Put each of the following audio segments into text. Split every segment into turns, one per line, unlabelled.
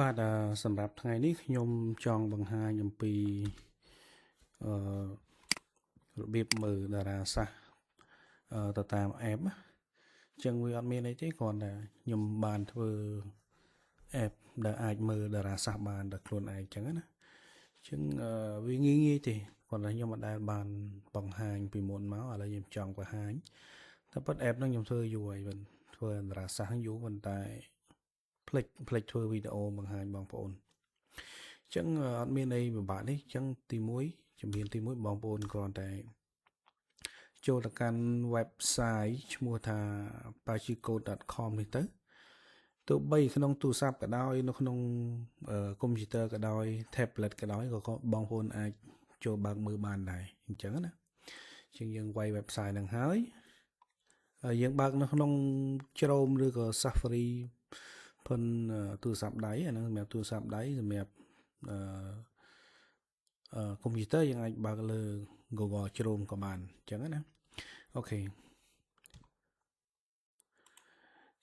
បាទសម្រាប់ថ្ងៃនេះខ្ញុំចង់បង្ហាញអំពីរបៀបមើលតារាសាស្ត្រទៅតាម app អញ្ចឹងវាអត់មានអីទេគ្រាន់តែខ្ញុំបានធ្វើ app ដែលអាចមើលតារាសាស្ត្របានដោយខ្លួនឯងអញ្ចឹងណាអញ្ចឹងវាងាយទេគ្រាន់តែខ្ញុំអត់ដែលបានបង្ហាញពីមុនមកឥឡូវខ្ញុំចង់បង្ហាញតែប៉ុត app ហ្នឹងខ្ញុំធ្វើយូរហើយវិញធ្វើតារាសាស្ត្រយូរប៉ុន្តែផ្លេចធ្វើវីដេអូបង្ហាញបងប្អូនអញ្ចឹងអត់មានអីពិបាកនេះអញ្ចឹងទី1ជំហានទី1បងប្អូនគ្រាន់តែចូលទៅកាន់ website ឈ្មោះថា pachicode.com នេះទៅទោះបីក្នុងទូរស័ព្ទក៏ដោយនៅក្នុងកុំព្យូទ័រក៏ដោយ tablet ក៏ដោយក៏បងប្អូនអាចចូលបើកមើលបានដែរអញ្ចឹងណាអញ្ចឹងយើងវាយ website ហ្នឹងហើយយើងបើកនៅក្នុង Chrome ឬក៏ Safari ប៉ុនទូរស័ព្ទដៃអាហ្នឹងសម្រាប់ទូរស័ព្ទដៃសម្រាប់កុំព្យូទ័រយើងអាចបើកលើ Google Chrome ក៏បានអញ្ចឹងណាអូខេ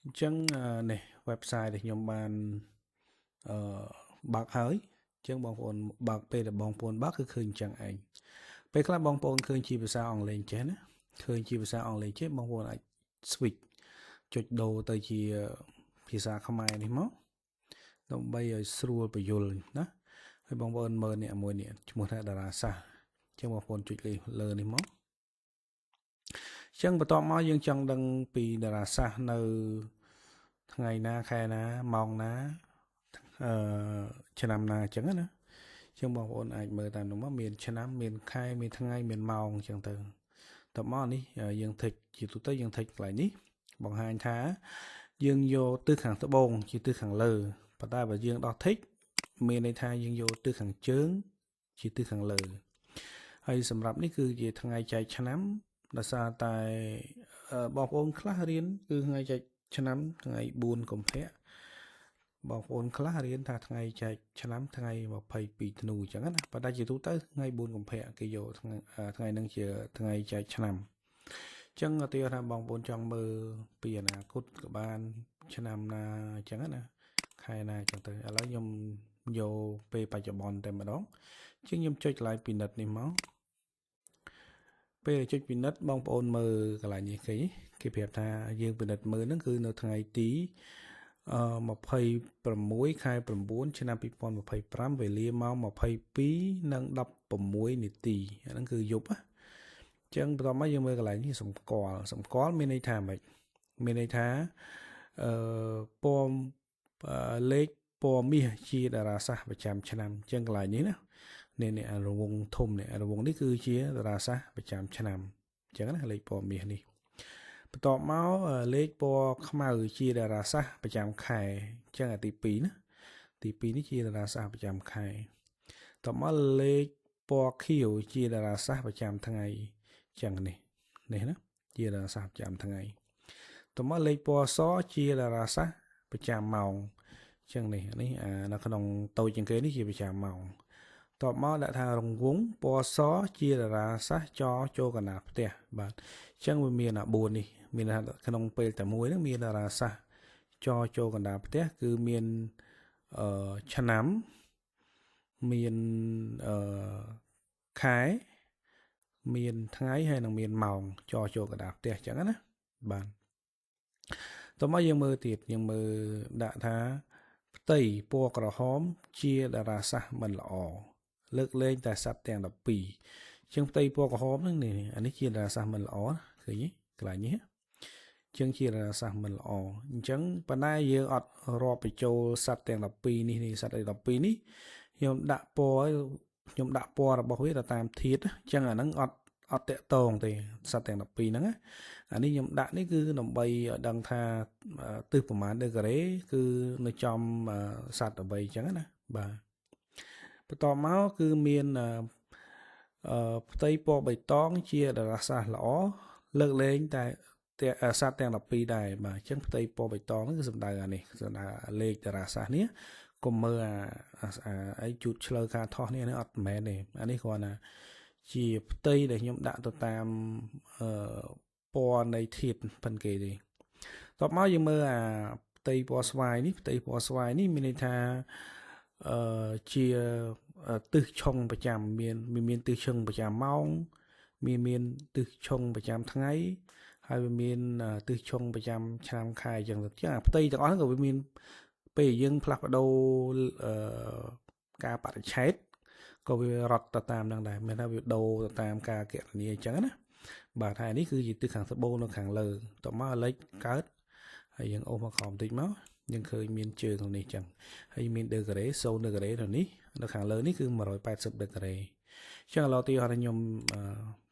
អញ្ចឹងនេះ website ដែលខ្ញុំបានបើកហើយអញ្ចឹងបងប្អូនបើកពេលដែលបងប្អូនបើកគឺឃើញអញ្ចឹងឯងពេលខ្លះបងប្អូនឃើញជាភាសាអង់គ្លេសចេះណាឃើញជាភាសាអង់គ្លេសចេះបងប្អូនអាច switch ចុចដូរទៅជាភាសាខ្មែរនេះមកដើម្បីឲ្យស្រួលបញ្យល់ណាហើយបងប្អូនមើលនេះមួយនេះឈ្មោះថាតារាសាស្ត្រអញ្ចឹងបងប្អូនចុចលើនេះមកអញ្ចឹងបន្ទាប់មកយើងចង់ដឹងពីតារាសាស្ត្រនៅថ្ងៃណាខែណាម៉ោងណាឆ្នាំណាអញ្ចឹងណាអញ្ចឹងបងប្អូនអាចមើលតាមនោះមកមានឆ្នាំមានខែមានថ្ងៃមានម៉ោងអញ្ចឹងទៅតបមកនេះយើងthíchជាទូទៅយើងthíchកន្លែងនេះបង្ហាញថាយើងយកទិសខាងត្បូងជាទិសខាងលើប៉ុន្តែបើយើងដោះthíchមានន័យថាយើងយកទិសខាងជើងជាទិសខាងលើហើយសម្រាប់នេះគឺជាថ្ងៃចែកឆ្នាំដោយសារតែបងប្អូនខ្លះរៀនគឺថ្ងៃចែកឆ្នាំថ្ងៃ4កុម្ភៈបងប្អូនខ្លះរៀនថាថ្ងៃចែកឆ្នាំថ្ងៃ22ធ្នូអញ្ចឹងណាប៉ុន្តែជាទូទៅថ្ងៃ4កុម្ភៈគេយកថ្ងៃហ្នឹងជាថ្ងៃចែកឆ្នាំអញ្ចឹងឧទាហរណ៍ថាបងប្អូនចង់មើលពីអនាគតក៏បានឆ្នាំណាអញ្ចឹងណាខែណាអញ្ចឹងទៅឥឡូវខ្ញុំយកពេលបច្ចុប្បន្នតែម្ដងអញ្ចឹងខ្ញុំចុចកន្លែងពិនិត្យនេះមកពេលចុចពិនិត្យបងប្អូនមើលកន្លែងនេះគេប្រាប់ថាយើងពិនិត្យមើលហ្នឹងគឺនៅថ្ងៃទី26ខែ9ឆ្នាំ2025វេលាម៉ោង22:16នាទីអាហ្នឹងគឺយប់ណាអញ្ចឹងបន្ទាប់មកយើងមើលកន្លែងនេះសម្គាល់មានន័យថាម៉េចមានន័យថាពណ៌លេខពណ៌មាសជាតារាសាស្ត្រប្រចាំឆ្នាំអញ្ចឹងកន្លែងនេះណានេះរង្វង់ធំនេះរង្វង់នេះគឺជាតារាសាស្ត្រប្រចាំឆ្នាំអញ្ចឹងណាលេខពណ៌មាសនេះបន្ទាប់មកលេខពណ៌ខ្មៅជាតារាសាស្ត្រប្រចាំខែអញ្ចឹងទី2ណាទី2នេះជាតារាសាស្ត្រប្រចាំខែបន្ទាប់មកលេខពណ៌ខៀវជាតារាសាស្ត្រប្រចាំថ្ងៃអញ្ចឹងនេះណាជាតារាសាស្ត្រប្រចាំថ្ងៃបន្ទាប់មកលេខពណ៌សជាតារាសាស្ត្រប្រចាំម៉ោងអញ្ចឹងនេះនៅក្នុងតូចជាងគេនេះជាប្រចាំម៉ោងតបមកដាក់ថារង្វង់ពណ៌សជាតារាសាស្ត្រចចូលកណ្ដាលផ្ទះបាទអញ្ចឹងវាមាន4នេះមានថាក្នុងពេលតែមួយហ្នឹងមានតារាសាស្ត្រចូលកណ្ដាលផ្ទះគឺមានឆ្នាំមានខែមានថ្ងៃហើយនិងមានម៉ោងចូលកណ្ដាលផ្ទះអញ្ចឹងណាបាទតោះមកយើងមើលទៀតយើងមើលដាក់ថាផ្ទៃពណ៌ក្រហមជាតារាសាស្ត្រមិនល្អលើកលែងតែសត្វទាំង12អញ្ចឹងផ្ទៃពណ៌ក្រហមហ្នឹងនេះអានេះជាតារាសាស្ត្រមិនល្អឃើញទេកន្លែងនេះអញ្ចឹងជាតារាសាស្ត្រមិនល្អអញ្ចឹងប៉ុន្តែយើងអត់រាប់បញ្ចូលសត្វទាំង12នេះសត្វ12នេះខ្ញុំដាក់ពណ៌របស់វាទៅតាមធាតុអញ្ចឹងអាហ្នឹងអត់តាក់តងទេសត្វទាំង12ហ្នឹងអានេះខ្ញុំដាក់នេះគឺដើម្បីឲ្យដឹងថាទិសប្រមាណដឺការ៉េគឺនៅចំសត្វអ្វីអញ្ចឹងណាបាទបន្ទាប់មកគឺមានផ្ទៃពណ៌បៃតងជាតារាសាស្ត្រល្អលើកលែងតែសត្វទាំង12ដែរបាទអញ្ចឹងផ្ទៃពណ៌បៃតងហ្នឹងគឺសំដៅអានេះសំដៅលេខតារាសាស្ត្រនេះកុំមើលអីជូតឆ្លើការថោះនេះអត់មែនទេអានេះគ្រាន់តែជាផ្ទៃដែលខ្ញុំដាក់ទៅតាមពណ៌នៃធាតុប៉ុនគេទេតបមកយើងមើល ផ្ទៃពណ៌ស្វាយនេះផ្ទៃពណ៌ស្វាយនេះមានន័យថាជាទិសឆុងប្រចាំមានទិសឆុងប្រចាំម៉ោងមានទិសឆុងប្រចាំថ្ងៃហើយវាមានទិសឆុងប្រចាំឆ្នាំខែអញ្ចឹងទៅចាផ្ទៃទាំងអស់ហ្នឹងក៏វាមានពេលយើងផ្លាស់ប្ដូរការបរិច្ឆេទក៏វារត់ទៅតាមហ្នឹងដែរមានថាវាដូរទៅតាមការគណនាអញ្ចឹងណាបាទហើយនេះគឺជាទិសខាងត្បូងនៅខាងលើតមកអាលេខកើតហើយយើងអូសមកក្រោមបន្តិចមកយើងឃើញមានជើងនេះអញ្ចឹងហើយមានដឺក្រេ0ដឺក្រេនៅនេះនៅខាងលើនេះគឺ180ដឺក្រេអញ្ចឹងឥឡូវទីខ្ញុំ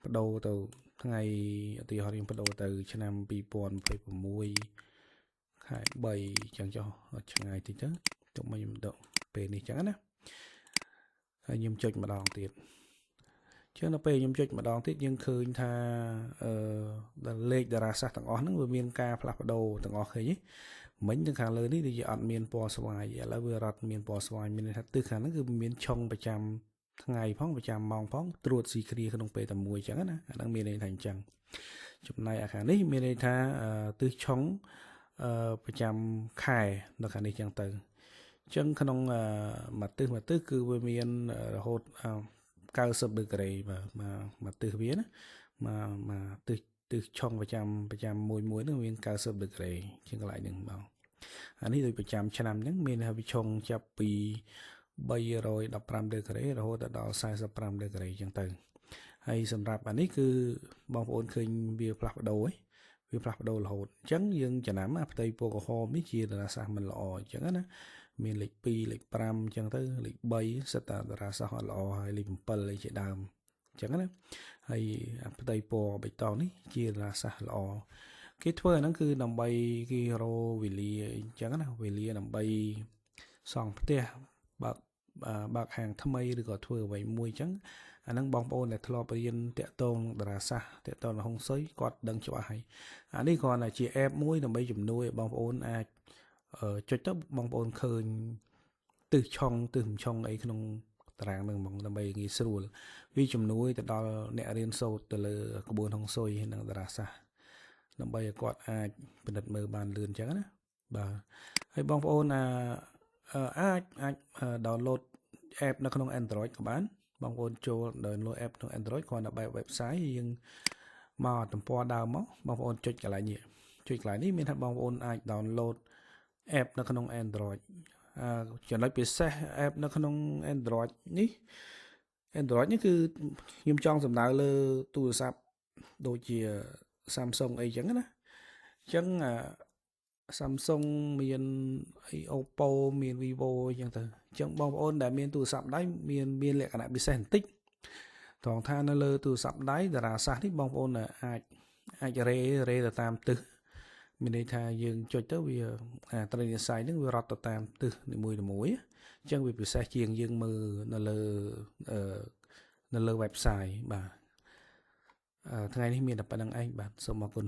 បដូរទៅថ្ងៃទីខ្ញុំបដូរទៅឆ្នាំ2026ខែ3អញ្ចឹងចុះឆ្ងាយតិចទៅទុកមកខ្ញុំដកពេលនេះអញ្ចឹងណាហើយខ្ញុំចុចម្ដងទៀតចឹងដល់ពេលខ្ញុំចុចម្ដងទៀតយើងឃើញថាលេខតារាសាស្ត្រទាំងអស់ហ្នឹងវាមានការផ្លាស់ប្ដូរទាំងអស់ឃើញទេមិញទាំងខាងលើនេះវាអត់មានពណ៌ស្វាយឥឡូវវារត់មានពណ៌ស្វាយមានន័យថាទិសខាងហ្នឹងគឺមានឆុងប្រចាំថ្ងៃផងប្រចាំម៉ោងផងត្រួតស៊ីគ្នាក្នុងពេលតែមួយអញ្ចឹងណាអាហ្នឹងមានន័យថាអញ្ចឹងចំណែកអាខាងនេះមានន័យថាទិសឆុងប្រចាំខែនៅខាងនេះអញ្ចឹងទៅអញ្ចឹងក្នុងមួយទិសគឺវាមានរហូត90ដឺក្រេបាទមកទិសវាណាមកទិសឆុងប្រចាំមួយហ្នឹងមាន90ដឺក្រេជាងកន្លែងហ្នឹងបងអានេះដូចប្រចាំឆ្នាំអញ្ចឹងមានថាវាឆុងចាប់ពី315ដឺក្រេរហូតដល់45ដឺក្រេអញ្ចឹងទៅហើយសម្រាប់អានេះគឺបងប្អូនឃើញវាផ្លាស់ប្ដូរវាផ្លាស់ប្ដូររហូតអញ្ចឹងយើងចំណាំផ្ទៃពណ៌ក្រហមនេះជាតារាសាស្ត្រមិនល្អអញ្ចឹងណាមានលេខ2លេខ5អញ្ចឹងទៅលេខ3សិតតារាសាស្ត្រអត់ល្អហើយលេខ7លេខជាដើមអញ្ចឹងណាហើយផ្ទៃពណ៌បៃតងនេះជាតារាសាស្ត្រល្អគេធ្វើអាហ្នឹងគឺដើម្បីគេរកវេលាអញ្ចឹងណាវេលាដើម្បីសង់ផ្ទះបើកហាងថ្មីឬក៏ធ្វើអ្វីមួយអញ្ចឹងអាហ្នឹងបងប្អូនដែលធ្លាប់រៀនតាក់ទងតារាសាស្ត្រតាក់ទងហុងស៊ុយគាត់ដឹងច្បាស់ហើយអានេះគ្រាន់តែជា app មួយដើម្បីជំនួយឲ្យបងប្អូនអាចចុចទៅបងប្អូនឃើញទិសឆុងទិសមិនឆុងអីក្នុងតារាងហ្នឹងហ្មងដើម្បីងាយស្រួលវាជំនួយទៅដល់អ្នករៀនសូត្រទៅលើក្បួនហុងស៊ុយនិងតារាសាស្ត្រដើម្បីឲ្យគាត់អាចពិនិត្យមើលបានលឿនអញ្ចឹងណាបាទហើយបងប្អូនអាច download app នៅក្នុង Android ក៏បានបងប្អូនចូល download app ក្នុង Android គ្រាន់តែបែប website យើងមកទំព័រដើមមកបងប្អូនចុចកន្លែងនេះមានថាបងប្អូនអាច download app នៅក្នុង Android ចំណុចពិសេស app នៅក្នុង Android នេះគឺខ្ញុំចង់សំដៅលើទូរស័ព្ទដូចជា Samsung អីចឹងណាអញ្ចឹងSamsung មានអី Oppo មាន Vivo អញ្ចឹងទៅអញ្ចឹងបងប្អូនដែលមានទូរស័ព្ទដៃមានលក្ខណៈពិសេសបន្តិចត្រង់ថានៅលើទូរស័ព្ទដៃតារាសាស្ត្រនេះបងប្អូនអាចរេទៅតាមទិសមានន័យថាយើងចុចទៅវាត្រីនិស័យហ្នឹងវារត់ទៅតាមទិសនីមួយអញ្ចឹងវាពិសេសជាងយើងមើលនៅលើ website បាទថ្ងៃនេះមានតែប៉ុណ្្នឹងឯងបាទសូមអរគុណ